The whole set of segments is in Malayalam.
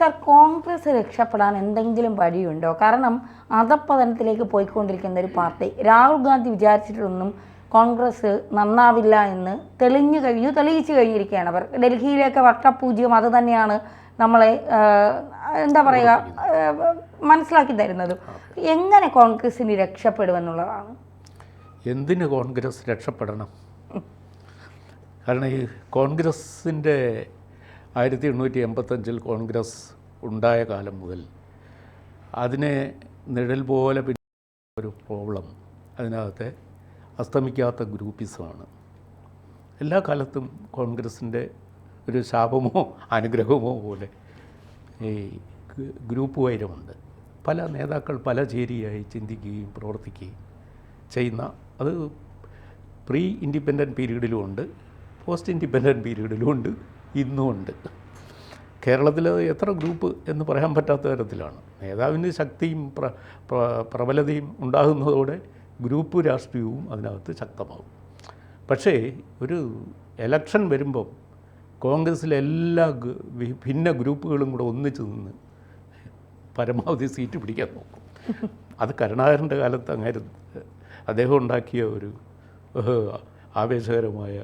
സർ, കോൺഗ്രസ് രക്ഷപ്പെടാൻ എന്തെങ്കിലും വഴിയുണ്ടോ? കാരണം അധപ്പതനത്തിലേക്ക് പോയിക്കൊണ്ടിരിക്കുന്ന ഒരു പാർട്ടി. രാഹുൽ ഗാന്ധി വിചാരിച്ചിട്ടൊന്നും കോൺഗ്രസ് നന്നാവില്ല എന്ന് തെളിയിച്ചു കഴിഞ്ഞിരിക്കുകയാണ് അവർ. ഡൽഹിയിലേക്ക് വട്ടപൂജ്യം അത് തന്നെയാണ് നമ്മളെ എന്താ പറയുക മനസ്സിലാക്കി തരുന്നത്. എങ്ങനെ കോൺഗ്രസിന് രക്ഷപ്പെടുമെന്നുള്ളതാണ്. എന്തിന് കോൺഗ്രസ് രക്ഷപ്പെടണം? കാരണം ഈ കോൺഗ്രസിൻ്റെ 1885 കോൺഗ്രസ് ഉണ്ടായ കാലം മുതൽ അതിനെ നിഴൽ പോലെ ഒരു പ്രോബ്ലം അതിനകത്തെ അസ്തമിക്കാത്ത ഗ്രൂപ്പിസമാണ്. എല്ലാ കാലത്തും കോൺഗ്രസിൻ്റെ ഒരു ശാപമോ അനുഗ്രഹമോ പോലെ ഈ ഗ്രൂപ്പ് വൈരമുണ്ട്. പല നേതാക്കൾ പല ചേരിയായി ചിന്തിക്കുകയും പ്രവർത്തിക്കുകയും ചെയ്യുന്ന അത് പ്രീ ഇൻഡിപെൻഡൻറ്റ് പീരീഡിലും ഉണ്ട്, പോസ്റ്റ് ഇൻഡിപെൻഡൻറ്റ് പീരീഡിലും ഉണ്ട്, ഇന്നും ഉണ്ട്. കേരളത്തിൽ എത്ര ഗ്രൂപ്പ് എന്ന് പറയാൻ പറ്റാത്ത തരത്തിലാണ്. നേതാവിന് ശക്തിയും പ്രബലതയും ഉണ്ടാകുന്നതോടെ ഗ്രൂപ്പ് രാഷ്ട്രീയവും അതിനകത്ത് ശക്തമാകും. പക്ഷേ ഒരു എലക്ഷൻ വരുമ്പം കോൺഗ്രസ്സിലെ എല്ലാ ഭിന്ന ഗ്രൂപ്പുകളും കൂടെ ഒന്നിച്ച് നിന്ന് പരമാവധി സീറ്റ് പിടിക്കാൻ നോക്കും. അത് കരുണാകരൻ്റെ കാലത്ത് അങ്ങനെ അദ്ദേഹം ഉണ്ടാക്കിയ ഒരു ആവേശകരമായ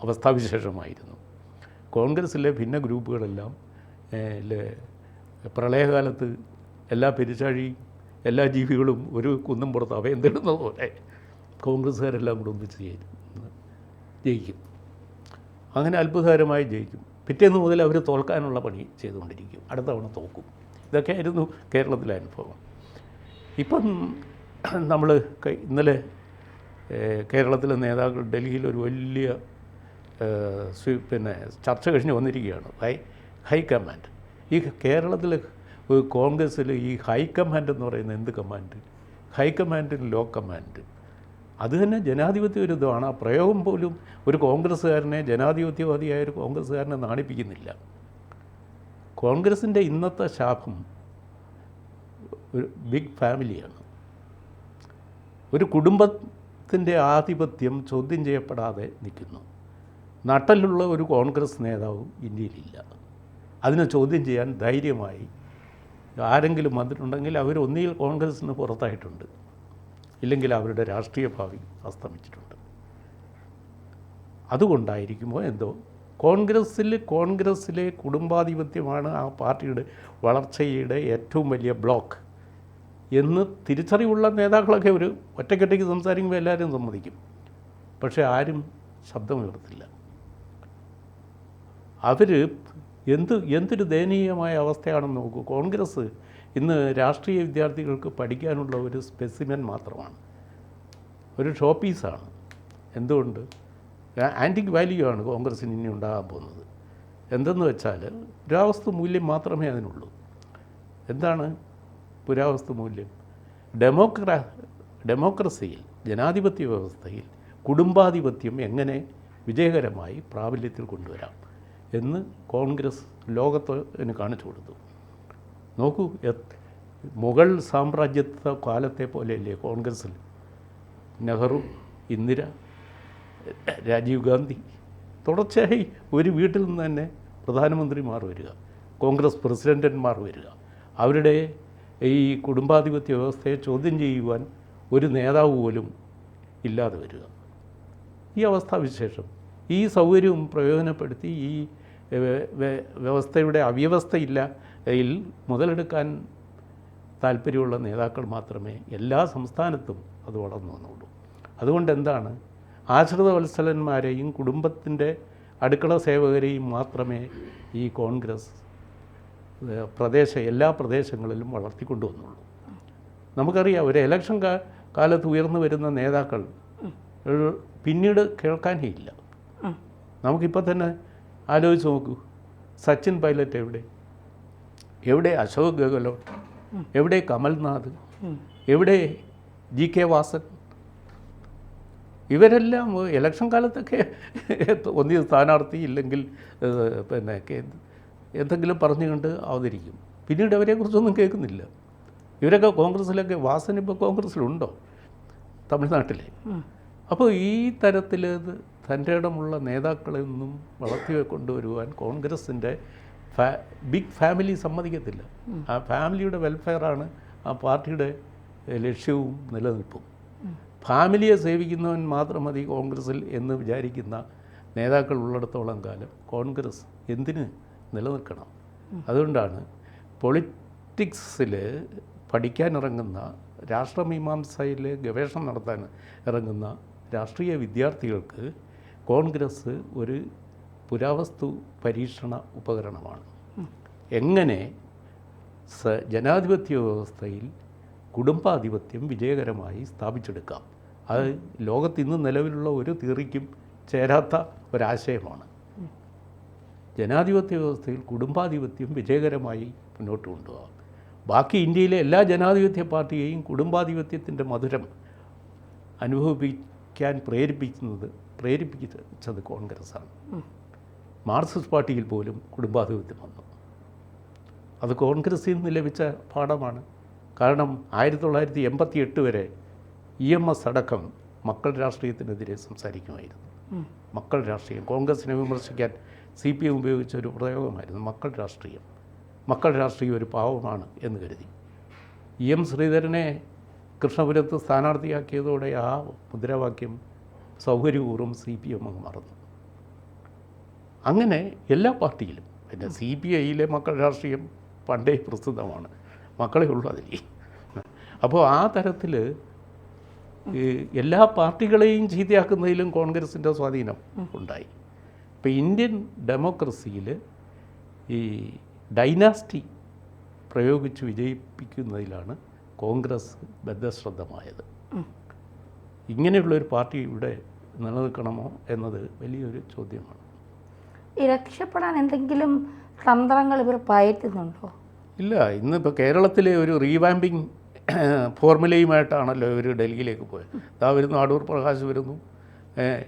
അവസ്ഥാവിശേഷമായിരുന്നു. കോൺഗ്രസ്സിലെ ഭിന്ന ഗ്രൂപ്പുകളെല്ലാം പ്രളയകാലത്ത് എല്ലാ പെരുച്ചാഴിയും എല്ലാ ജീവികളും ഒരു കുന്നും പുറത്ത് അഭയം തേടുന്നത് പോലെ കോൺഗ്രസ്സുകാരെല്ലാം കൂടെ ഒന്നിച്ച് ജയിക്കും. അങ്ങനെ അത്ഭുതകരമായി ജയിക്കും. പിറ്റേന്ന് മുതൽ അവർ തോൽക്കാനുള്ള പണി ചെയ്തുകൊണ്ടിരിക്കും. അടുത്ത തവണ തോക്കും. ഇതൊക്കെയായിരുന്നു കേരളത്തിലെ അനുഭവം. ഇപ്പം നമ്മൾ ഇന്നലെ കേരളത്തിലെ നേതാക്കൾ ഡൽഹിയിൽ ഒരു വലിയ ചർച്ച കഴിഞ്ഞ് വന്നിരിക്കുകയാണ്. ഹൈക്കമാൻഡ്. ഈ കേരളത്തിൽ കോൺഗ്രസ്സിൽ ഈ ഹൈക്കമാൻഡ് എന്ന് പറയുന്നത് എന്ത് കമാൻഡ്? ഹൈക്കമാൻഡിന് law command. അത് തന്നെ ജനാധിപത്യ വിരുദ്ധമാണ്. ആ പ്രയോഗം പോലും ഒരു കോൺഗ്രസ്സുകാരനെ, ജനാധിപത്യവാദിയായ ഒരു കോൺഗ്രസ്സുകാരനെ നാണിപ്പിക്കുന്നില്ല. കോൺഗ്രസിൻ്റെ ഇന്നത്തെ ശാപം ഒരു ബിഗ് ഫാമിലിയാണ്. ഒരു കുടുംബത്തിൻ്റെ ആധിപത്യം ചോദ്യം ചെയ്യപ്പെടാതെ നിൽക്കുന്നു. നട്ടലുള്ള ഒരു കോൺഗ്രസ് നേതാവും ഇന്ത്യയിലില്ല. അതിനെ ചോദ്യം ചെയ്യാൻ ധൈര്യമായി ആരെങ്കിലും വന്നിട്ടുണ്ടെങ്കിൽ അവർ ഒന്നുകിൽ കോൺഗ്രസ്സിന് പുറത്തായിട്ടുണ്ട്, ഇല്ലെങ്കിൽ അവരുടെ രാഷ്ട്രീയ ഭാവി അസ്തമിച്ചിട്ടുണ്ട്. അതുകൊണ്ടായിരിക്കുമോ എന്തോ കോൺഗ്രസ്സിലെ കുടുംബാധിപത്യമാണ് ആ പാർട്ടിയുടെ വളർച്ചയുടെ ഏറ്റവും വലിയ ബ്ലോക്ക് എന്ന് തിരിച്ചറിവുള്ള നേതാക്കളൊക്കെ ഒരു ഒറ്റയ്ക്കൊറ്റയ്ക്ക് സംസാരിക്കുമ്പോൾ എല്ലാവരും സമ്മതിക്കും. പക്ഷേ ആരും ശബ്ദമുയർത്തില്ല. അവർ എന്തൊരു ദയനീയമായ അവസ്ഥയാണെന്ന് നോക്കൂ. കോൺഗ്രസ് ഇന്ന് രാഷ്ട്രീയ വിദ്യാർത്ഥികൾക്ക് പഠിക്കാനുള്ള ഒരു സ്പെസിമെൻ മാത്രമാണ്, ഒരു ഷോ പീസാണ്. എന്തുകൊണ്ട്? ആൻറ്റിക് വാല്യൂ ആണ് കോൺഗ്രസ്സിന് ഇനി ഉണ്ടാകാൻ പോകുന്നത്. എന്തെന്ന് വെച്ചാൽ പുരാവസ്തു മൂല്യം മാത്രമേ അതിനുള്ളൂ. എന്താണ് പുരാവസ്തു മൂല്യം? ഡെമോക്രസിയിൽ, ജനാധിപത്യ വ്യവസ്ഥയിൽ കുടുംബാധിപത്യം എങ്ങനെ വിജയകരമായി പ്രാബല്യത്തിൽ കൊണ്ടുവരാം എന്ന് കോൺഗ്രസ് ലോകത്തിന് കാണിച്ചു കൊടുത്തു. നോക്കൂ, മുഗൾ സാമ്രാജ്യത്വ കാലത്തെ പോലെയല്ലേ കോൺഗ്രസ്സിൽ നെഹ്റു, ഇന്ദിര, രാജീവ് ഗാന്ധി തുടർച്ചയായി ഒരു വീട്ടിൽ നിന്ന് തന്നെ പ്രധാനമന്ത്രിമാർ വരിക, കോൺഗ്രസ് പ്രസിഡൻ്റന്മാർ വരിക. അവരുടെ ഈ കുടുംബാധിപത്യ വ്യവസ്ഥയെ ചോദ്യം ചെയ്യുവാൻ ഒരു നേതാവ് പോലും ഇല്ലാതെ വരിക. ഈ അവസ്ഥാവിശേഷം, ഈ സൗകര്യവും പ്രയോജനപ്പെടുത്തി ഈ വ്യവസ്ഥയുടെ അവ്യവസ്ഥയിൽ മുതലെടുക്കാൻ താല്പര്യമുള്ള നേതാക്കൾ മാത്രമേ എല്ലാ സംസ്ഥാനത്തും അത് വളർന്നു വന്നുള്ളൂ. അതുകൊണ്ട് എന്താണ്, ആശ്രിത വത്സലന്മാരെയും കുടുംബത്തിൻ്റെ അടുക്കള സേവകരെയും മാത്രമേ ഈ കോൺഗ്രസ് എല്ലാ പ്രദേശങ്ങളിലും വളർത്തിക്കൊണ്ടുവന്നുള്ളൂ. നമുക്കറിയാം, ഒരു ഇലക്ഷൻ കാലത്ത് ഉയർന്നു വരുന്ന നേതാക്കൾ പിന്നീട് കേൾക്കാനേ ഇല്ല. നമുക്കിപ്പോൾ തന്നെ ആലോചിച്ച് നോക്കൂ, സച്ചിൻ പൈലറ്റ് എവിടെ അശോക് ഗെഹ്ലോട്ട്, എവിടെ കമൽനാഥ്, എവിടെ GK വാസൻ? ഇവരെല്ലാം ഇലക്ഷൻ കാലത്തൊക്കെ ഒന്നിയ സ്ഥാനാർത്ഥി ഇല്ലെങ്കിൽ എന്തെങ്കിലും പറഞ്ഞുകൊണ്ട് അവതരിക്കും. പിന്നീട് അവരെക്കുറിച്ചൊന്നും കേൾക്കുന്നില്ല. ഇവരൊക്കെ കോൺഗ്രസ്സിലൊക്കെ, വാസൻ ഇപ്പോൾ കോൺഗ്രസ്സിലുണ്ടോ തമിഴ്നാട്ടിലെ? അപ്പോൾ ഈ തരത്തിൽ തൻ്റെ ഇടമുള്ള നേതാക്കളെയൊന്നും വളർത്തി കൊണ്ടുവരുവാൻ കോൺഗ്രസിൻ്റെ ബിഗ് ഫാമിലി സമ്മതിക്കത്തില്ല. ആ ഫാമിലിയുടെ വെൽഫെയറാണ് ആ പാർട്ടിയുടെ ലക്ഷ്യവും നിലനിൽപ്പും. ഫാമിലിയെ സേവിക്കുന്നവൻ മാത്രം മതി കോൺഗ്രസ്സിൽ എന്ന് വിചാരിക്കുന്ന നേതാക്കൾ ഉള്ളിടത്തോളം കാലം കോൺഗ്രസ് എന്തിന് നിലനിൽക്കണം? അതുകൊണ്ടാണ് പൊളിറ്റിക്സിൽ പഠിക്കാനിറങ്ങുന്ന, രാഷ്ട്രമീമാംസയിൽ ഗവേഷണം നടത്താൻ ഇറങ്ങുന്ന രാഷ്ട്രീയ വിദ്യാർത്ഥികൾക്ക് കോൺഗ്രസ് ഒരു പുരാവസ്തു പരീക്ഷണ ഉപകരണമാണ്. എങ്ങനെ ജനാധിപത്യ വ്യവസ്ഥയിൽ കുടുംബാധിപത്യം വിജയകരമായി സ്ഥാപിച്ചെടുക്കാം. അത് ലോകത്ത് ഇന്ന് നിലവിലുള്ള ഒരു തിയറിക്കും ചേരാത്ത ഒരാശയമാണ്. ജനാധിപത്യ വ്യവസ്ഥയിൽ കുടുംബാധിപത്യം വിജയകരമായി മുന്നോട്ട് കൊണ്ടുപോകാം. ബാക്കി ഇന്ത്യയിലെ എല്ലാ ജനാധിപത്യ പാർട്ടിയെയും കുടുംബാധിപത്യത്തിൻ്റെ മധുരം അനുഭവിക്കാൻ പ്രേരിപ്പിച്ചത് കോൺഗ്രസ്സാണ്. മാർക്സിസ്റ്റ് പാർട്ടിയിൽ പോലും കുടുംബാധിപത്യം വന്നു. അത് കോൺഗ്രസ്സിൽ നിന്ന് ലഭിച്ച പാഠമാണ്. കാരണം 1988 വരെ EMS അടക്കം മക്കൾ രാഷ്ട്രീയത്തിനെതിരെ സംസാരിക്കുമായിരുന്നു. മക്കൾ രാഷ്ട്രീയം കോൺഗ്രസിനെ വിമർശിക്കാൻ CPM ഉപയോഗിച്ച ഒരു പ്രയോഗമായിരുന്നു മക്കൾ രാഷ്ട്രീയം. മക്കൾ രാഷ്ട്രീയം ഒരു പാവമാണ് എന്ന് കരുതി. EM ശ്രീധരനെ കൃഷ്ണപുരത്ത് സ്ഥാനാർത്ഥിയാക്കിയതോടെ ആ മുദ്രാവാക്യം സൗകര്യപൂർവ്വം CPM അങ്ങ് മറന്നു. അങ്ങനെ എല്ലാ പാർട്ടിയിലും, പിന്നെ CPIയിലെ മക്കൾ രാഷ്ട്രീയം പണ്ടേ പ്രസിദ്ധമാണ്, മക്കളെ ഉള്ളൂ അതിൽ. അപ്പോൾ ആ തരത്തിൽ എല്ലാ പാർട്ടികളെയും ചീത്തയാക്കുന്നതിലും കോൺഗ്രസിൻ്റെ സ്വാധീനം ഉണ്ടായി. ഇപ്പോൾ ഇന്ത്യൻ ഡെമോക്രസിയിൽ ഈ ഡൈനാസ്റ്റി പ്രയോഗിച്ച് വിജയിപ്പിക്കുന്നതിലാണ് കോൺഗ്രസ് ബദ്ധശ്രദ്ധമായത്. ഇങ്ങനെയുള്ളൊരു പാർട്ടി ഇവിടെ നിലനിൽക്കണമോ എന്നത് വലിയൊരു ചോദ്യമാണ്. ഈ രക്ഷപ്പെടാൻ എന്തെങ്കിലും തന്ത്രങ്ങൾ ഇവർ പയറ്റുന്നുണ്ടോ? ഇല്ല. ഇന്നിപ്പോൾ കേരളത്തിലെ ഒരു റീവാമ്പിങ് ഫോർമുലയുമായിട്ടാണല്ലോ ഇവർ ഡൽഹിയിലേക്ക് പോയത്. അതാ വരുന്നു, അടൂർ പ്രകാശ് വരുന്നു,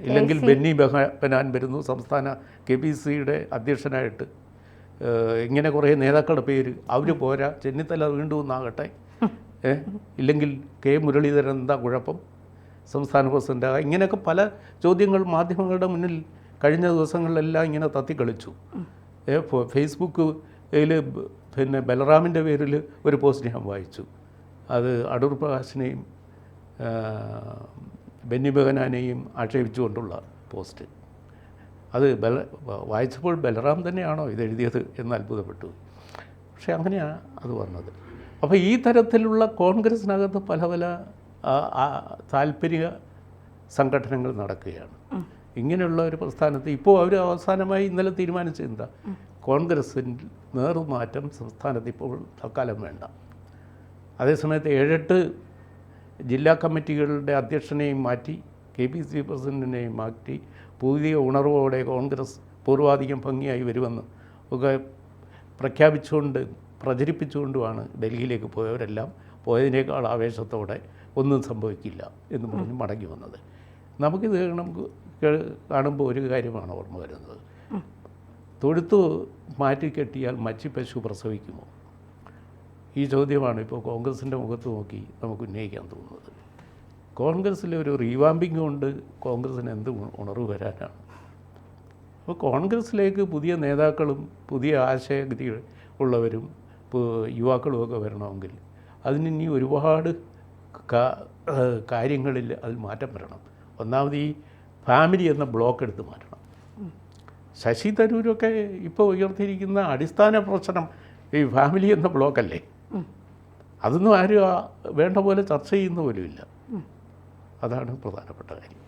ഇല്ലെങ്കിൽ ബെന്നി ബെഹനാൻ വരുന്നു, സംസ്ഥാന KPCയുടെ അധ്യക്ഷനായിട്ട്. ഇങ്ങനെ കുറേ നേതാക്കളുടെ പേര് അവർ പോരാ, ചെന്നിത്തല വീണ്ടും ഒന്നാകട്ടെ, ഇല്ലെങ്കിൽ K മുരളീധരൻ എന്താ കുഴപ്പം, സംസ്ഥാന പ്രസിഡൻ്റാകാം. ഇങ്ങനെയൊക്കെ പല ചോദ്യങ്ങൾ മാധ്യമങ്ങളുടെ മുന്നിൽ കഴിഞ്ഞ ദിവസങ്ങളിലെല്ലാം ഇങ്ങനെ തത്തിക്കളിച്ചു. ഫേസ്ബുക്കിൽ പിന്നെ ബലറാമിൻ്റെ പേരിൽ ഒരു പോസ്റ്റ് ഞാൻ വായിച്ചു. അത് അടൂർ പ്രകാശിനെയും ബെന്നി ബെഹനാനെയും ആക്ഷേപിച്ചുകൊണ്ടുള്ള പോസ്റ്റ്. അത് വായിച്ചപ്പോൾ ബലറാം തന്നെയാണോ ഇതെഴുതിയത് എന്ന് അത്ഭുതപ്പെട്ടു. പക്ഷേ അങ്ങനെയാണ് അത് വന്നത്. അപ്പോൾ ഈ തരത്തിലുള്ള കോൺഗ്രസിനകത്ത് പല പല താല്പര്യ സംഘടനകൾ നടക്കുകയാണ്. ഇങ്ങനെയുള്ള ഒരു പ്രസ്ഥാനത്ത് ഇപ്പോൾ അവർ അവസാനമായി ഇന്നലെ തീരുമാനിച്ചത് എന്താ? കോൺഗ്രസിൽ നേർമാറ്റം സംസ്ഥാനത്ത് ഇപ്പോൾ തൽക്കാലം വേണ്ട. അതേസമയത്ത് 7-8 ജില്ലാ കമ്മിറ്റികളുടെ അധ്യക്ഷനെയും മാറ്റി, KPC പ്രസിഡൻറ്റിനെയും മാറ്റി, പുതിയ ഉണർവോടെ കോൺഗ്രസ് പൂർവാധികം ഭംഗിയായി വരുമെന്ന് ഒക്കെ പ്രചരിപ്പിച്ചുകൊണ്ടുമാണ് ഡൽഹിയിലേക്ക് പോയവരെല്ലാം പോയതിനേക്കാൾ ആവേശത്തോടെ ഒന്നും സംഭവിക്കില്ല എന്ന് പറഞ്ഞ് മടങ്ങി വന്നത്. നമുക്കിത് കാണുമ്പോൾ ഒരു കാര്യമാണ് ഓർമ്മ വരുന്നത്. തൊഴുത്ത് മാറ്റിക്കെട്ടിയാൽ മച്ചി പശു പ്രസവിക്കുമോ? ഈ ചോദ്യമാണ് ഇപ്പോൾ കോൺഗ്രസിൻ്റെ മുഖത്ത് നോക്കി നമുക്ക് ഉന്നയിക്കാൻ തോന്നുന്നത്. കോൺഗ്രസ്സിലെ ഒരു റീവാമ്പിങ് കൊണ്ട് കോൺഗ്രസ്സിന് എന്ത് ഉണർവ് വരാനാണ്? അപ്പോൾ കോൺഗ്രസ്സിലേക്ക് പുതിയ നേതാക്കളും പുതിയ ആശയഗതി ഉള്ളവരും യുവാക്കളുമൊക്കെ വരണമെങ്കിൽ അതിനി ഒരുപാട് കാര്യങ്ങളിൽ അതിൽ മാറ്റം വരണം. ഒന്നാമത് ഈ ഫാമിലി എന്ന ബ്ലോക്ക് എടുത്ത് മാറ്റണം. ശശി തരൂരൊക്കെ ഇപ്പോൾ ഉയർത്തിയിരിക്കുന്ന അടിസ്ഥാന പ്രശ്നം ഈ ഫാമിലി എന്ന ബ്ലോക്കല്ലേ. അതൊന്നും ആരും വേണ്ട പോലെ ചർച്ച ചെയ്യുന്ന പോലുമില്ല. അതാണ് പ്രധാനപ്പെട്ട കാര്യം.